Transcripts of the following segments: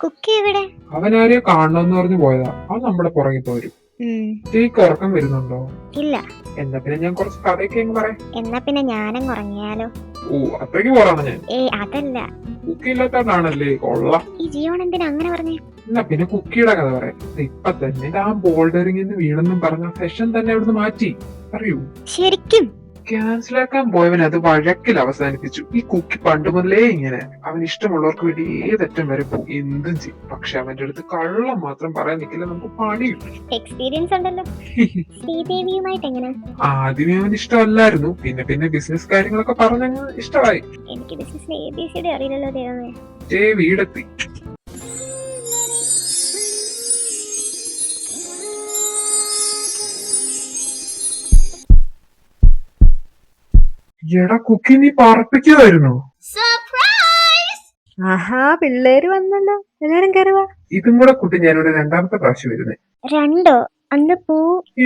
കുക്കി എവിടെ? അവനാരെയോ കാണണമെന്ന് പറഞ്ഞു പോയതാ. അവൻ നമ്മുടെ പുറകെ പോരും. ചേക്ക് ഉറക്കം വരുന്നുണ്ടോ? ഇല്ല. എന്നാ പിന്നെ ഞാൻ കുറച്ച് കഥയൊക്കെ അങ്ങ് പറയാം. എന്നാ പിന്നെ ഞാനങ്ങ് ഉറങ്ങിയാലോ? ഓ അത്രയ്ക്ക് പോറാണ് ഞാൻ. അതല്ല, കുക്കി ഇല്ലാത്തോണ്ടാണല്ലേ കൊള്ളാം. ഈ ജിയോൺ എന്തിനാ അങ്ങനെ പറഞ്ഞേ? എന്നാ പിന്നെ കുക്കിയുടെ കഥ പറയാം. ഇപ്പൊ തന്നെ ആ ബോൾഡറിംഗ് വീണെന്നും പറഞ്ഞ സെഷൻ തന്നെ അവിടുന്ന് മാറ്റി. അറിയൂ? ശരിക്കും ക്യാൻസലാക്കാൻ പോയവൻ അത് വഴക്കിൽ അവസാനിപ്പിച്ചു. ഈ കുക്കി പണ്ട് മുതലേ ഇങ്ങനെ. അവൻ ഇഷ്ടമുള്ളവർക്ക് വേണ്ടി ഏതറ്റം വരെ പോകും, എന്തും ചെയ്യും. പക്ഷെ അവന്റെ അടുത്ത് കള്ളം മാത്രം പറയാൻ നിൽക്കില്ല, നമുക്ക് പണി കിട്ടും. എക്സ്പീരിയൻസ് ഉണ്ടല്ലോ. ശ്രീദേവിയുമായിട്ട് എങ്ങനെ? ആദ്യമേ അവൻ ഇഷ്ടമല്ലായിരുന്നു, പിന്നെ പിന്നെ ബിസിനസ് കാര്യങ്ങളൊക്കെ പറഞ്ഞങ്ങ് ഇഷ്ടമായി. എനിക്ക് ബിസിനസ് ABCD അറിയില്ലല്ലോ ദൈവമേ. വീടെത്തി. എടാ കുക്കി, നീ പറപ്പിക്കുമായിരുന്നോ? ആഹാ, പിള്ളേര് വന്നല്ലോ. എല്ലാരും കയറുക. ഇതും കൂടെ കുട്ടി ഞാനിവിടെ രണ്ടാമത്തെ പ്രാവശ്യം വരുന്നേ. രണ്ടോ? അന്ന് പൂ.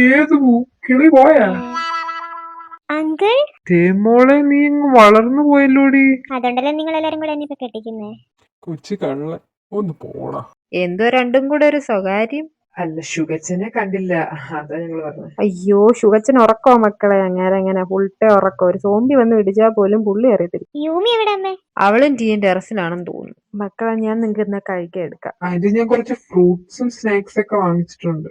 ഏത് പൂ? കിളി പോയാ? അങ്കിൾ, തേമോളെ നീ ഇങ്ങ് വളർന്നു പോയല്ലോടി. അതുകൊണ്ടല്ലേ നിങ്ങൾ എല്ലാരും കൂടെ എന്നെ ഇപ്പൊ കെട്ടിക്കുന്നേ? കൊച്ചു കള്ള ഒന്ന് പോടാ. എന്തോ രണ്ടും കൂടെ ഒരു സ്വകാര്യം. അല്ല, ഷുഗച്ചനെ കണ്ടില്ല, അതാ ഞങ്ങള് പറഞ്ഞത്. അയ്യോ, ഷുഗച്ചൻ ഉറക്കോ മക്കളെ? അങ്ങനെ ഫുൾട്ടേ ഉറക്കോ. ഒരു സോംബി വന്ന് ഇടിച്ചാൽ പോലും പുള്ളി അറിയത്തില്ല. യൂമി എവിടെ അമ്മേ? അവളും ടീം ടെറസിലാണെന്ന് തോന്നുന്നു. മക്കളെ, ഞാൻ നിങ്ങൾക്ക് എന്നാ കഴിക്കാൻ എടുക്കാം. അതിന് ഞാൻ കുറച്ച് ഫ്രൂട്ട്സും സ്നാക്സ് ഒക്കെ വാങ്ങിച്ചിട്ടുണ്ട്.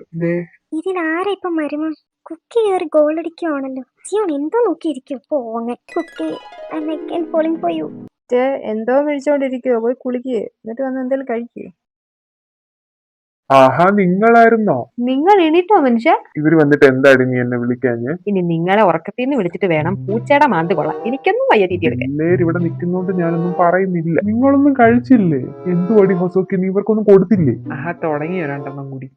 ഇതിലാരാ ഇപ്പൊ മരുമ? കുക്കി കയറി ഗോളടിക്കുവാണല്ലോ. ജിയോൺ എന്തോ നോക്കിയിരിക്കും. പോങ്ങ കുക്കി. പോളിംഗ് പോയു. എന്തോ വിളിച്ചോണ്ടിരിക്കുവോ? പോയി കുളിക്കേ, എന്നിട്ട് വന്ന് എന്തെങ്കിലും കഴിക്കേ. ആഹാ, നിങ്ങളായിരുന്നോ? നിങ്ങൾ എണീറ്റോ മനുഷ്യ? ഇവര് വന്നിട്ട് എന്താടി നീ എന്നെ വിളിക്കാഞ്ഞ്? ഇനി നിങ്ങളെ ഉറക്കത്തിൽ നിന്ന് വിളിച്ചിട്ട് വേണം പൂച്ചയുടെ മാന്ത് കൊള്ളാം. എനിക്കൊന്നും വയ്യ തീറ്റി എടുക്കാൻ. എല്ലാരും ഇവിടെ നിൽക്കുന്നോണ്ട് ഞാനൊന്നും പറയുന്നില്ല. നിങ്ങളൊന്നും കഴിച്ചില്ലേ? എന്തുവാടി ഹൊസോക്കി, നീ ഇവർക്കൊന്നും കൊടുത്തില്ലേ? ആഹാ, തുടങ്ങി രണ്ടെണ്ണം കൂടി.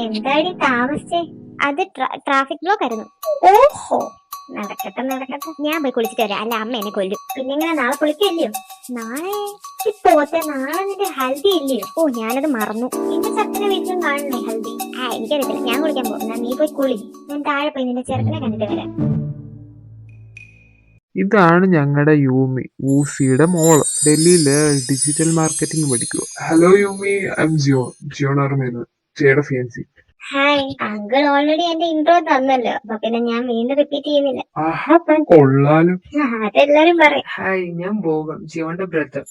എന്താടി താമസിച്ചേ? അത് ട്രാഫിക് ബ്ലോക്ക് ആയിരുന്നു. ഓഹോ, നടക്കട്ടെ. ഞാൻ പോയി കുളിച്ചിട്ട് വരാം, അല്ല അമ്മ എന്നെ കൊല്ലും. പിന്നെ ഇങ്ങനെ നാളെ കുളിക്കല്ലയോ? നാളെ നാളെ നിന്റെ ഹൽദി ഇല്ലയോ? ഓ, ഞാനത് മറന്നു. എന്റെ ചെറുക്കനെ വീട്ടിലും കാണണ്ടേ ഹൽദി? എനിക്കറിയത്തില്ല, ഞാൻ കുളിക്കാൻ പോകും. നീ പോയി കുളി, ഞാൻ താഴെ പോയി നിന്റെ ചെറുക്കനെ കണ്ടിട്ട് വരാം. ഇതാണ് ഞങ്ങളുടെ യൂമി, ഊസിയുടെ മോള്. ഡൽഹിയില് ഡിജിറ്റൽ മാർക്കറ്റിംഗ് പഠിക്കുക. Hello Yumi, I am Jiyon ആർമേന്ന്, ചേയുടെ ഫിയാൻസി. ഹായ്, അങ്കിൾ ഓൾറെഡി എന്റെ ഇൻട്രോ തന്നല്ലോ, അപ്പൊ പിന്നെ ഞാൻ വീണ്ടും റിപ്പീറ്റ് ചെയ്യുന്നില്ല. ആഹാ, താൻ കൊള്ളാലോ. അതെല്ലാരും പറയും. ഹായ്, ഞാൻ ഭോഗം, ജിയോന്റെ ബ്രദർ.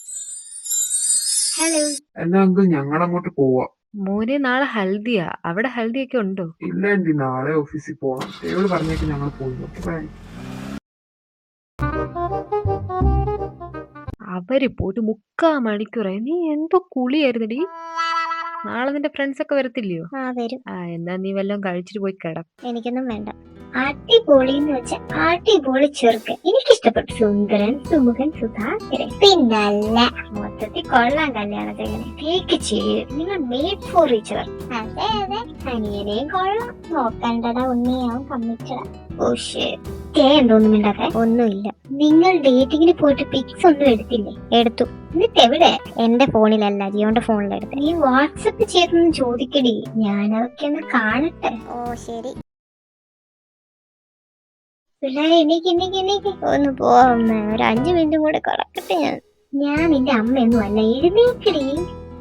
ഹലോ. എന്നാ അങ്കിൾ ഞങ്ങൾ അങ്ങോട്ട് പോവാ. മോനെ, നാളെ ഹൽദിയാ. അവിടെ ഹൽദിയൊക്കെ ഉണ്ടോ? ഇല്ല ആന്റി, നാളെ ഓഫീസിൽ പോവാം. ചേയോട് പറഞ്ഞേക്ക് ഞങ്ങൾ പോയി. അവര് പോയിട്ട് 3/4 മണിക്കൂറായി. നീ എന്തോ കുളിയായിരുന്നടി. നാളെ നിന്റെ ഫ്രണ്ട്സ് ഒക്കെ വരത്തില്ലയോ? വരും. എന്നാ നീ വല്ലതും കഴിച്ചിട്ട് പോയി കിട. എനിക്കൊന്നും വേണ്ട. അടിപൊളി എന്ന് വെച്ചാൽ അടിപൊളി ചെറുക്കൻ, എനിക്കിഷ്ടപ്പെട്ടു. സുന്ദരൻ, സുമുഖൻ, സുധാകരൻ. പിന്നല്ല, മൊത്തത്തിൽ കൊള്ളാൻ കല്യാണത്തിന് കേക്ക് ചെയ്യും. നിങ്ങൾ മെയ്ഡ് ഫോർ ഈച്ച് അവർ. അതെ, അനിയനെയും കൊള്ളാം. നോക്കണ്ടടാ ഉണ്ണിയാവും കമ്മിച്ചടാ. ഓ ശരി, എന്തോന്നും ഉണ്ടാക്കെ? ഒന്നുമില്ല. നിങ്ങൾ ഡേറ്റിങ്ങിന് പോയിട്ട് പിക്സ് ഒന്നും എടുത്തില്ലേ? എടുത്തു. എന്നിട്ട് എവിടെ? എന്റെ ഫോണിലല്ല, ജിയോന്റെ ഫോണിലെടുത്ത്. നീ വാട്സപ്പ് ചെയ്തൊന്നും ചോദിക്കടി, ഞാനതൊക്കെ ഒന്ന് കാണട്ടെ. ഓ ശരി. പിള്ളേരെ എണീക്ക്. ഒന്ന് പോവാ, ഒരു 5 മിനിറ്റും കൂടെ കിടക്കട്ടെ. ഞാൻ നിന്റെ അമ്മയൊന്നും അല്ല, എഴുന്നേക്കടി.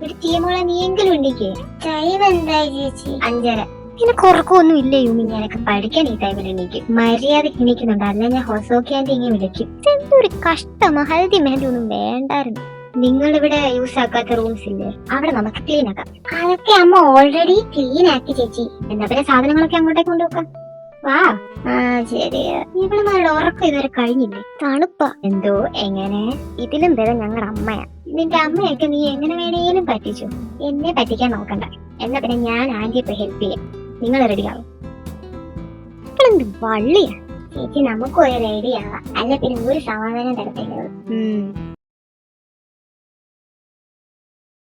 ഒരു ടീമോളെ നീയെങ്കിലും എണീക്കേ. ടൈം എന്തായി ചേച്ചി? 5:30. നിനക്ക് ഉറക്കമൊന്നും ഇല്ലേ യൂമി? ഞാനൊക്കെ പഠിക്കാൻ ഈ ടൈമിൽ എണീക്കും. മര്യാദക്ക് എണീക്കുന്നുണ്ട്, അല്ല ഞാൻ ഹൊസോക്കിയാന്റെ ഇങ്ങനെ വിളിക്കും. എന്തൊരു കഷ്ടമാ. ഹൽദി മെഹന്തി ഒന്നും വേണ്ടായിരുന്നു. നിങ്ങളിവിടെ യൂസ് ആക്കാത്ത റൂംസ് ഇല്ലേ? അവിടെ നമുക്ക് ക്ലീൻ ആക്കാം. അതൊക്കെ അമ്മ ഓൾറെഡി ക്ലീൻ ആക്കി ചേച്ചി. എന്നാ പിന്നെ സാധനങ്ങളൊക്കെ അങ്ങോട്ടേക്ക് കൊണ്ടുപോക്കാം. വാ. ശരിയാ. ഇവളുമാരുടെ ഉറക്കം ഇതുവരെ കഴിഞ്ഞില്ലേ? തണുപ്പാ. എന്തോ എങ്ങനെ? ഇതിലും ഭേദം ഞങ്ങളുടെ അമ്മയാ. നിന്റെ അമ്മയൊക്കെ നീ എങ്ങനെ വേണേലും പറ്റിച്ചു. എന്നെ പറ്റിക്കാൻ നോക്കണ്ട. എന്നാ പിന്നെ ഞാൻ ആന്റിയെ പോയി ഹെൽപ്പ് ചെയ്യാം. നിങ്ങൾ റെഡിയാവും. ഇവളെന്ത് വള്ളിയാ ചേച്ചി. നമുക്കും ഒരു റെഡിയാവാം, അല്ല പിന്നെ ഒരു സമാധാനം തരത്തില്ല.